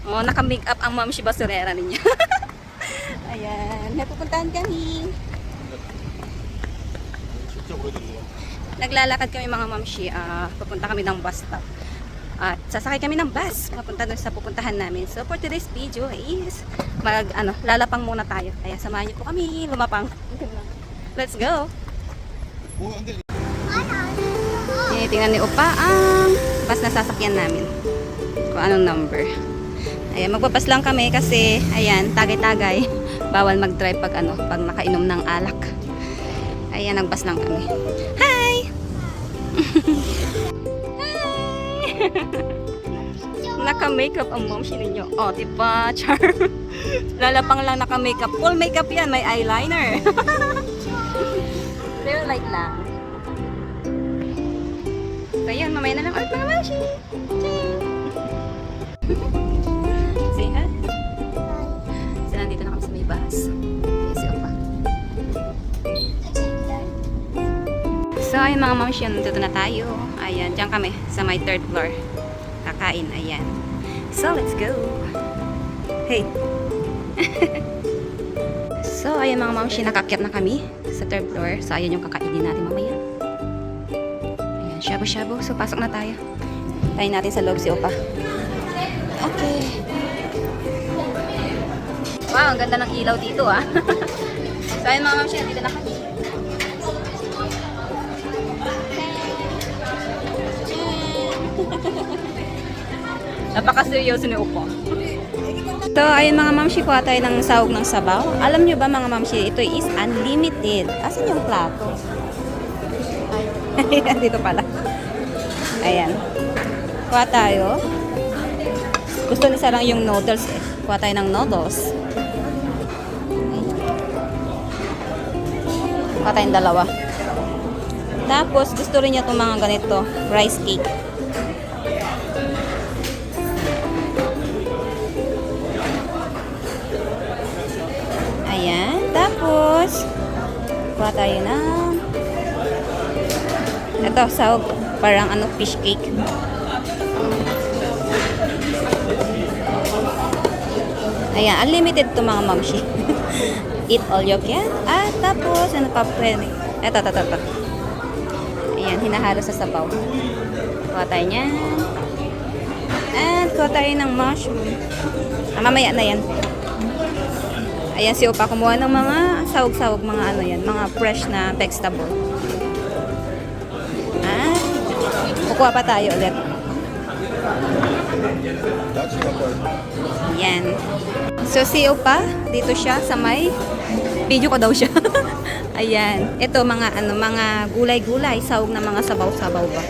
Oh, naka-make up ang Ma'am Shi basurera ninyo. Ayan, napupuntahan kami. Naglalakad kami mga Ma'am Shi. Pupunta kami ng bus stop. At sasakay kami ng bus papunta doon sa pupuntahan namin. So for today's video is lalapang muna tayo. Kaya samahan niyo po kami lumapang. Let's go. Tinitingnan ni Opa ang bus na sasakyan namin. Kung anong number. Ayan, magpapas lang kami kasi ayan, tagay-tagay. Bawal mag-drive pag pag nakainom ng alak. Ayan, nagbus lang kami. Hi! Naka-makeup ang Ma'am Shi ninyo. Oh, diba? Charm. Lalapang lang naka-makeup. Full makeup yan. May eyeliner. Pero light lang. So, yun. Mamaya na lang ulit mga Ma'am Shi. Say hi. So, nandito na kami sa may bus. Yes, Opa. So, ayun mga Ma'am Shi. Nandito na tayo. Ayan. Diyan kami sa my third floor. Kakain, ayan. So, let's go. Hey. So, ayan mga Ma'am Shi, nakakyat na kami sa third floor. So, ayan yung kakainin natin mamaya. Ayan, shabu-shabu. So, pasok na tayo. Tayo natin sa loob si Opa. Okay. Wow, ang ganda ng ilaw dito ah. So, ayan mga Ma'am Shi, dito na kami. Napaka-seryoso ni Upo. So, ayun mga Ma'am Shi, kuha tayo ng sahog ng sabaw. Alam nyo ba mga Ma'am Shi, ito is unlimited. Asan yung plato? Ayan, dito pala. Ayan. Kuha tayo. Gusto ni Sarang yung noodles eh. Kuha tayo ng noodles. Kuha tayong dalawa. Tapos, gusto rin niya itong mga ganito. Rice cake. Ayan. Tapos, kuha tayo ng ito, sahog. Parang fish cake. Ayan. Unlimited to mga Ma'am Shi. Eat all you can. At tapos, ano pa pwede? Ito. Ayan. Hinahalo sa sabaw. Kuha tayo niyan. At kuha tayo ng mushroom. Mamaya na yan. Ayan si Opa, kumuha ng mga sahog-sahog, mga mga fresh na vegetable. At kukuha pa tayo ulit. Ayan. So si Opa, dito siya sa may video ko daw siya. Ayan. Ito mga mga gulay-gulay, sahog na mga sabaw-sabaw ba.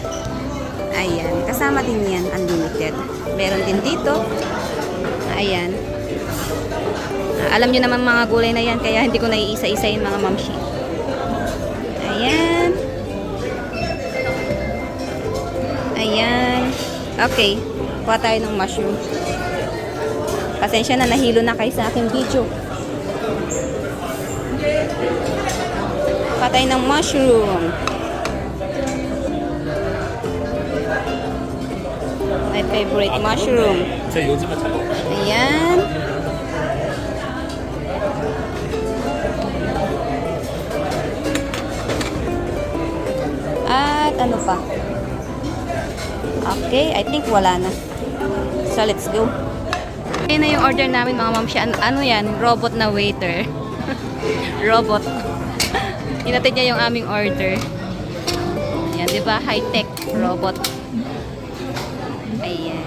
Ayan. Kasama din yan, unlimited. Meron din dito. Ayan. Alam nyo naman mga gulay na yan, kaya hindi ko naiisa-isayin mga Ma'am Shi. Ayan. Ayan. Okay. Kuha tayo ng mushroom. Pasensya na, nahilo na kayo sa aking video. Kuha tayo ng mushroom. My favorite mushroom. Ayan. At ano pa? Okay, I think wala na. So, let's go. Ayan na yung order namin mga Ma'am Shi. Ano yan? Robot na waiter. Robot. Hinatid niya yung aming order. Ayan, di ba? High-tech robot. Ayan.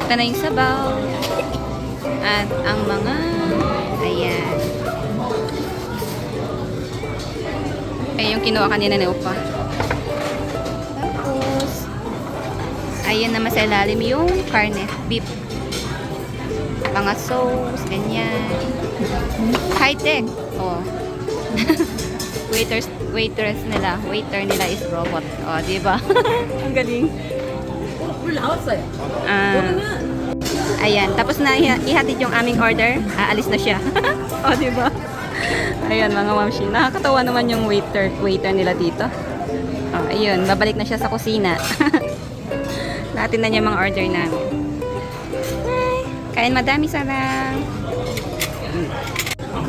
Ito na yung sabaw. At ang mga ayan. Ayan yung kinuha kanina ni Opa. Ayan naman sa ilalim yung karne, beef. Mga sauce, ganyan. High-tech. Oh. Waiter nila is robot. Oh, di ba? Ang galing. Ayan, tapos na ihatid yung aming order. Aalis na siya. Oh, di ba? Ayan mga Ma'am Shi. Nakakatawa naman yung waiter nila dito. Oh, ayun, babalik na siya sa kusina. Natin na niya mga order namin. Hi! Kain madami sarang.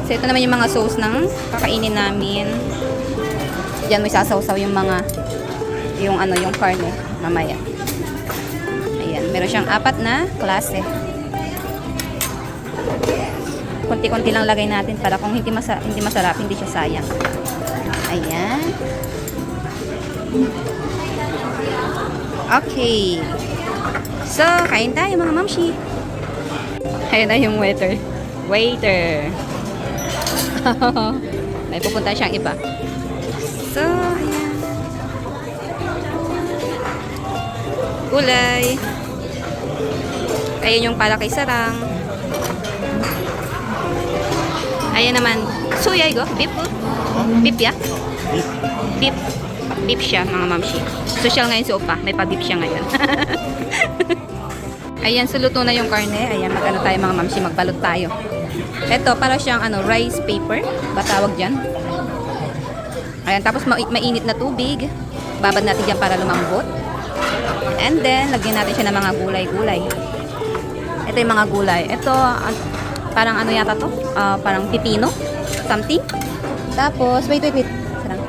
So, ito naman yung mga sauce ng kakainin namin. Diyan may sasaw-saw yung mga, yung karne mamaya. Ayan, meron siyang 4 na klase. Konti-konti lang lagay natin para kung hindi masarap, hindi siya sayang. Ayan. Okay. So, kain tayo mga mamshi. Ayan na yung waiter. Waiter. May pupunta siyang iba. So, ayan. Gulay. Ayan yung palakay sarang. Ayan naman. Suyay go. Beef po. Beef ya? Beef. Beef siya mga mamshi. Social ngayon si Opa. May pa-beef siya ngayon. Ayan, suluto na yung karne. Ayan, tayo mga mamshi. Magbalot tayo. Ito, para siyang rice paper. Batawag dyan. Ayan, tapos mainit na tubig. Babad natin dyan para lumambot. And then, lagyan natin siya ng mga gulay-gulay. Ito yung mga gulay. Ito, parang yata to? Parang pipino. Something. Tapos, wait. Sarang.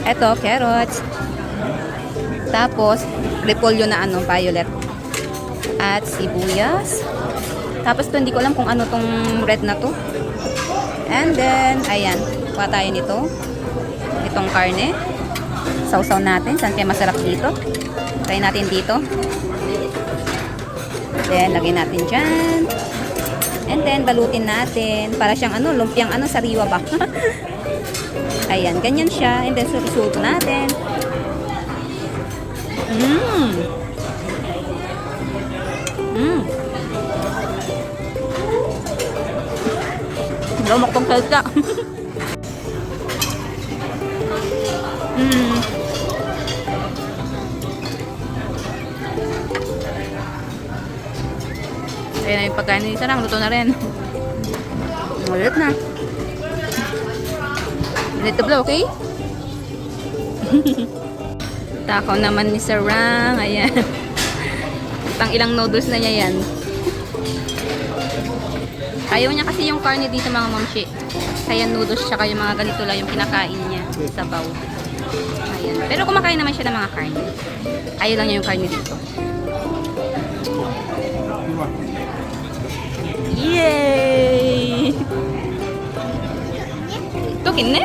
Ito, carrots. Tapos, repolyo na violet. At sibuyas. Tapos, hindi ko alam kung ano tong red na to. And then, ayan. Kuha tayo nito. Itong karne. Sausaw natin. Saan kaya masarap dito? Try natin dito. Then, lagay natin dyan. And then, balutin natin. Para siyang lumpiang sariwa ba? Ayan, ganyan siya. And then, susuto natin. Lamak tong salsa. Ayan na yung pagkain ni Sarang. Luto na rin. Ulit na. Dito blow, okay? Takaw naman ni Sarang. Ayan. Pang ilang noodles na niya yan. Ayaw niya kasi yung karne dito mga mamshi. Kaya noodles tsaka yung mga ganito lang yung kinakain niya sa baw. Ayan. Pero kumakain naman siya ng mga karne. Ayaw lang niya yung karne dito. Yay! Tukin ne?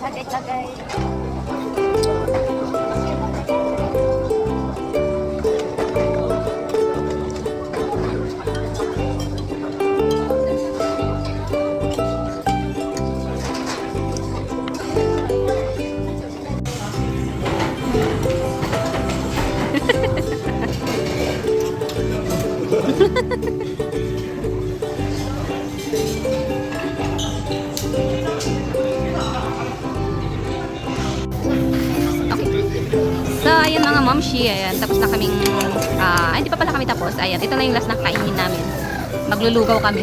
Lagay-lagay. So, ayan mga momshi, ayan, tapos na kaming, hindi pa pala kami tapos, ayan, ito na yung last na kainin namin. Maglulugaw kami.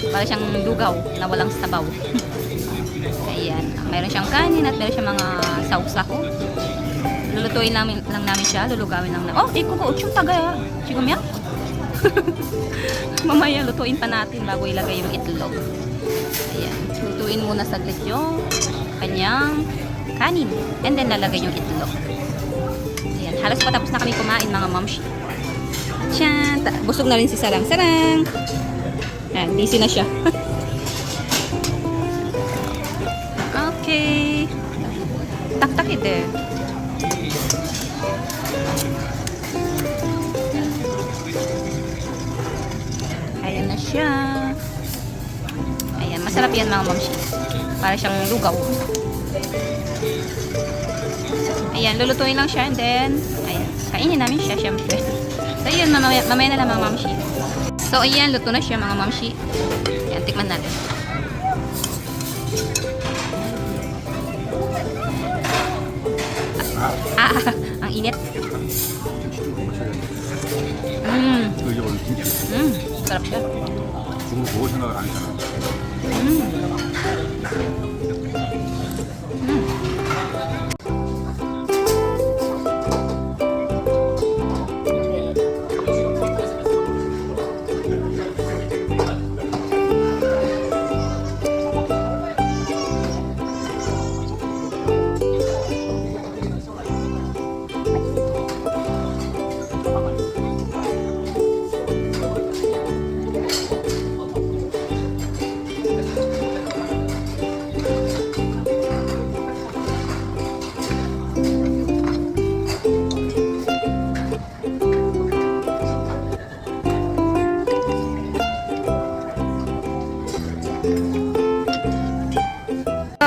Para siyang lugaw na walang sabaw. Ayan, mayroon siyang kanin at mayroon siyang mga sausaw. Lulutuin lang namin siya, lulugawin lang namin. Oh, ikuko, uchung taga, chigumya. Mamaya, lutuin pa natin bago ilagay yung itlog. Ayan, lutuin muna saglit yung kanyang kanin. And then, lalagay yung itlog. Ayan, halos patapos na kami kumain, mga momshi. Tiyan! Busog na rin si Sarang. Sarang! Ayan, busy na siya. Okay. Tak-takit eh. Ayan na siya. Ayan, masarap yan mga momshi. Para siyang lugaw. Ayan, lulutuin lang siya and then, ayan, kainin namin siya, syempre. So, yun, mamaya na lang mga momshi. So, ayan, luto na siya mga momshi. Ayan, tikman natin. Ang init. Sarap siya.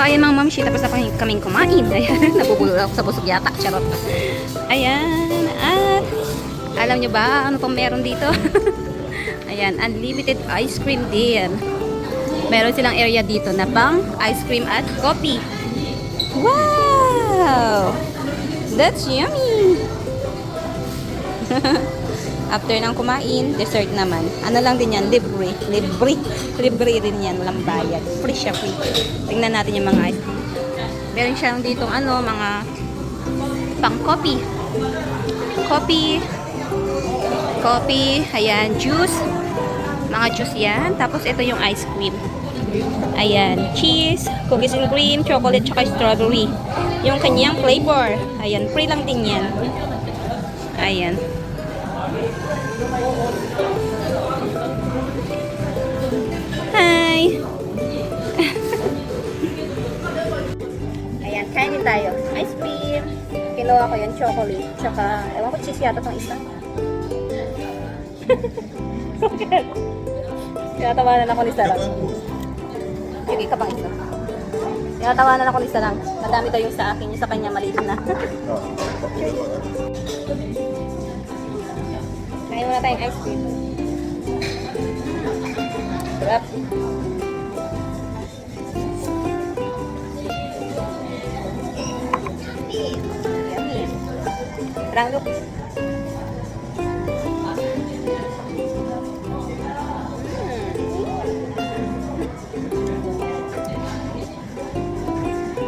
Ayan mga mamshi, tapos na kaming kumain. Ayan, nabubulol ako sa busog yata. Charot. Ayan, at alam nyo ba ano pang meron dito? Ayan, unlimited ice cream din. Meron silang area dito na pang ice cream at coffee. Wow! That's yummy! After nang kumain, dessert naman. Ano lang din yan? Libre. Libre din yan. Walang bayad. Free siya, free. Tingnan natin yung mga ice cream. Meron siya dito mga pang coffee. Coffee. coffee, ayan, juice. Mga juice yan. Tapos ito yung ice cream. Ayan, cheese, cookies and cream, chocolate, tsaka strawberry. Yung kanyang flavor. Ayan, free lang din yan. Ayan. Hi! Ayan, kain din tayo. Ice cream. Kinuha ko yung chocolate. Tsaka, ewan ko, cheese yata itong isa. Tinatawanan ako ni Sarang. Sige ka pang isa. Tinatawanan ako ni Sarang. Madami daw yung sa akin. Yung sa kanya maliit na. Kain muna tayong ice cream. Sarap. Yummy. Sarang look.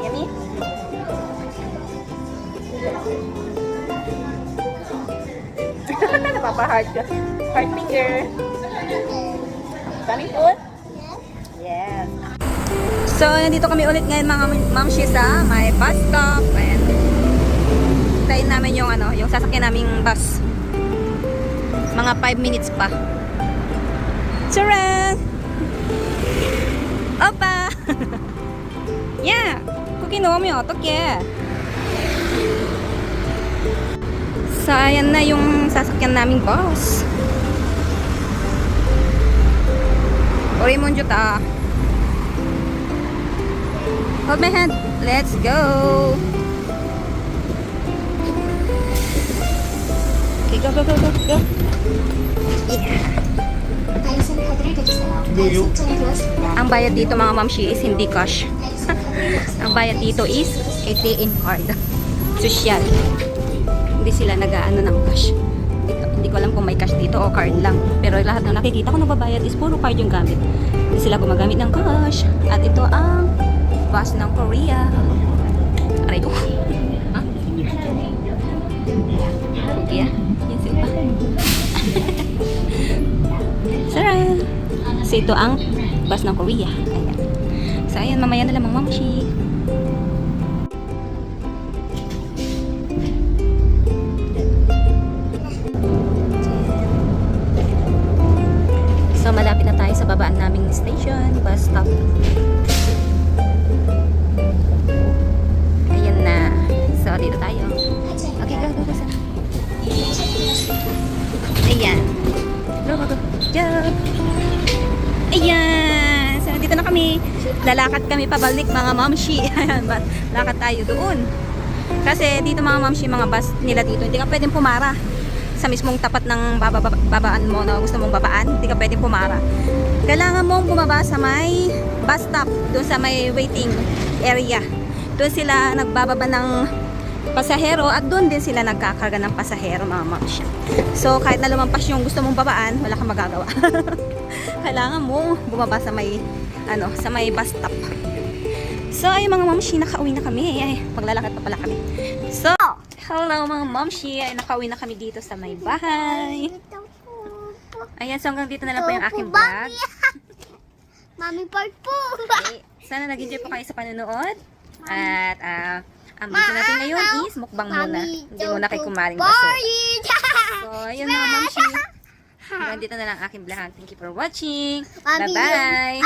Yummy. Napapa-heart ka. Heart finger. Coming food? Yes. So, nandito kami ulit ngayon mga mamshi sa may bus stop. Ayan. Tayin namin yung yung sasakyan naming bus. Mga 5 minutes pa. Tara! Opa! Yeah! Cookie nomi 어떡해? So, ayan na yung sasakyan naming bus. Orimon juta. Hold my hand. Let's go. Okay, go, go, go, go, go. Yeah. Ang bayad dito mga mamshi is hindi cash. Ang bayad dito is ATM card. Social. Hindi sila nag-aano ng cash. Hindi ko alam kung may cash dito o card lang. Pero lahat ng nakikita ko nagbabayad is puro card yung gamit. Hindi sila gumagamit ng cash. At ito ang bus ng Korea. Aray ko. Ha? Okay. Yan si Upa. Sarah. So ito ang bus ng Korea. Ayan. So ayan, mamaya na lang mga mamshi. So, malapit na tayo sa babaan naming station, bus stop. Ayan na. So, dito tayo. Okay, go, go, go. Ayan. Go, go, go. Jump. Ayan. So, dito na kami. Lalakad kami pabalik, mga mamshi. Ayan, lakad tayo doon. Kasi dito mga mamshi, mga bus nila dito, hindi ka pwedeng pumara sa mismong tapat ng babaan mo na gusto mong babaan, hindi ka pwedeng pumara. Kailangan mong bumaba sa may bus stop, doon sa may waiting area. Doon sila nagbababa ng pasahero at doon din sila nagkakarga ng pasahero mga mamsya. So kahit na lumampas yung gusto mong babaan, wala kang magagawa. Kailangan mong bumaba sa may sa may bus stop. So ay mga mamshi, nakauwi na kami. Ay, maglalakad pa pala kami. So hello mga mamshi, ay nakauwi na kami dito sa may bahay. Ayan, so hanggang dito na lang po yung aking vlog. Mami part po. Okay, sana nag-enjoy po kayo sa panonood. At ang video natin ngayon is mukbang muna. Hindi muna kay kumaring baso. So ayun mga mamshi, hanggang dito na lang aking vlog. Thank you for watching. Bye bye.